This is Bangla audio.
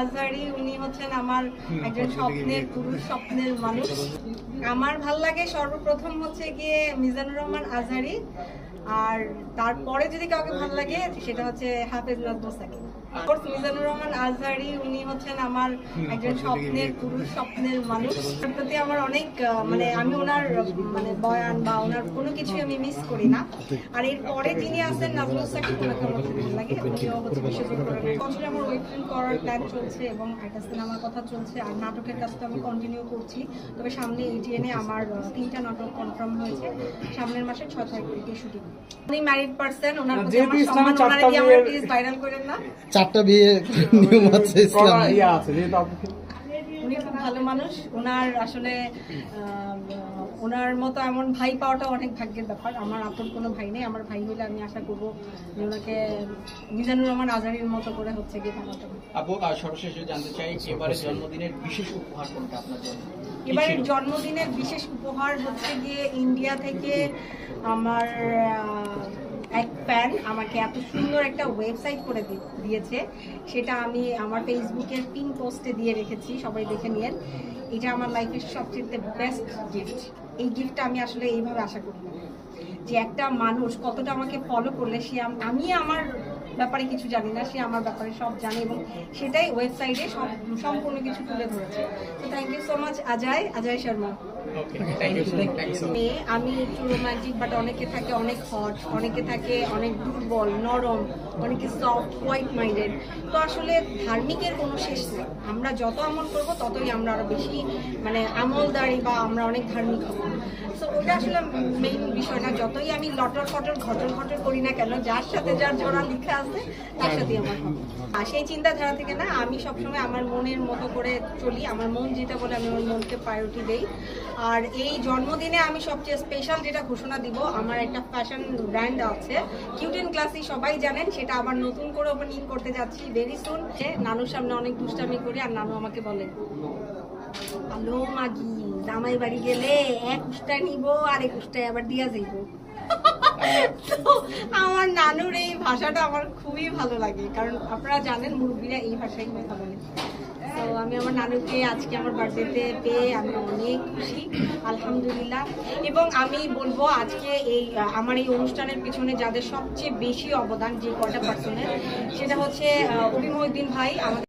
আজহারি উনি হচ্ছেন আমার একজন স্বপ্নের পুরুষ, স্বপ্নের মানুষ। আমার ভাল লাগে সর্বপ্রথম হচ্ছে গিয়ে মিজানুর রহমান আজহারি, আর তারপরে যদি কাউকে ভালো লাগে সেটা হচ্ছে হাফেজ নাজমুল সাকিব। মিজানুর রহমান আজহারি উনি হচ্ছেন আমার একজন স্বপ্নের পুরুষ, স্বপ্নের মানুষ। তার প্রতি আমার অনেক মানে আমি ওনার মানে বয়ান বা ওনার কোনো কিছুই আমি মিস করি না। আর এরপরে যিনি আছেন নাজমুল সাকিব, ওনাকে আমার খুব ভালো লাগে। উনিও হচ্ছে বিশ্বজিৎ বছরে আমার ওয়েব ফিল্ম করার প্ল্যান চলছে এবং একটা সিনেমার কথা চলছে, আর নাটকের কাজটা আমি কন্টিনিউ করছি। তবে সামনে ETN-এ আমার 3টা নাটক কনফার্ম হয়েছে। সামনের মাসের 6 তারিখ থেকে শুটিং। উনি ম্যারিড পারসন, ওনার প্রতি আমার সম্মান, ওনারে দিয়ে আমরা প্লিজ ভাইরাল করেন না। 4টা বিয়ে নিয়ম আছে ইসলামে। উনি খুব ভালো মানুষ। ওনার আসলে ওনার মতো এমন ভাই পাওয়াটা অনেক ভাগ্যের ব্যাপার। আমার আপন কোনো ভাই নেই। আমার ভাই হলে আমি আশা করবো যে ওনাকে মিজানুর রহমান আজহারির মতো করে হচ্ছে গিয়ে বানাতে হবে। আপু সর্বশেষে জানতে চাই, এবারে জন্মদিনের বিশেষ উপহার কোনটা আপনার জন্য? এবারের জন্মদিনের বিশেষ উপহার হচ্ছে গিয়ে ইন্ডিয়া থেকে আমার এক ফ্যান আমাকে এত সুন্দর একটা ওয়েবসাইট করে দিয়েছে। সেটা আমি আমার ফেসবুকের পিন পোস্টে দিয়ে রেখেছি, সবাই দেখে নিয়েন। এটা আমার লাইফের সবচেয়ে বেস্ট গিফট। এই গিফটটা আমি আসলে এইভাবে আশা করি না, যে একটা মানুষ কতটা আমাকে ফলো করলে সে আমি আমার ব্যাপারে কিছু জানি না, সে আমার ব্যাপারে সব জানে এবং সেটাই ওয়েবসাইটে সম্পূর্ণ কিছু তুলে ধরেছে। তো thank you so much Ajay Sharma. আমি একটু রোমান্টিক, বাট অনেকে থাকে অনেক হট, অনেকে থাকে অনেক দুর্বল, নরম, অনেকে সফট, হোয়াইট মাইন্ডেড। তো আসলে ধার্মিকের কোনো শেষ নেই। আমরা যত আমল করবো ততই আমরা আরো বেশি মানে আমলদারি বা আমরা অনেক ধার্মিক হবো। তো ওটা আসলে মেইন বিষয় না। যতই আমি লটর ফটর ঘটর ঘটর করি না কেন, যার সাথে যার জোড়া লিখা আছে তার সাথে আমার হবে। আর সেই চিন্তাধারা থেকে না, আমি সবসময় আমার মনের মতো করে চলি। আমার মন যেটা বলে আমি আমার মনকে প্রায়োরিটি দেই। আর এই জন্মদিনে আমি সবচেয়ে স্পেশাল যেটা ঘোষণা দিব, আমার একটা ফ্যাশন ব্র্যান্ড আছে কিউট এন্ড ক্লাসি, সবাই জানেন। সেটা আবার নতুন করে ওপেনিং করতে যাচ্ছি ভেরি সুন। নানুর সামনে অনেক দুষ্টামি করি, আর নানু আমাকে বলে, হ্যালো মাগি, জামাই বাড়ি গেলে এক উষ্টায় নিব আর এক উষ্টায় আবার দিয়া যাইব। তো আমার নানুর এই ভাষাটা আমার খুবই ভালো লাগে, কারণ আপনারা জানেন মুরব্বীরা এই ভাষায় কথা বলে। তো আমি আমার নানুকে আজকে আমার বার্থডেতে পেয়ে আমি অনেক খুশি, আলহামদুলিল্লাহ। এবং আমি বলবো আজকে এই আমার এই অনুষ্ঠানের পিছনে যাদের সবচেয়ে বেশি অবদান, যে কটা পার্সনের, সেটা হচ্ছে অভি মহিউদ্দিন ভাই। আমাদের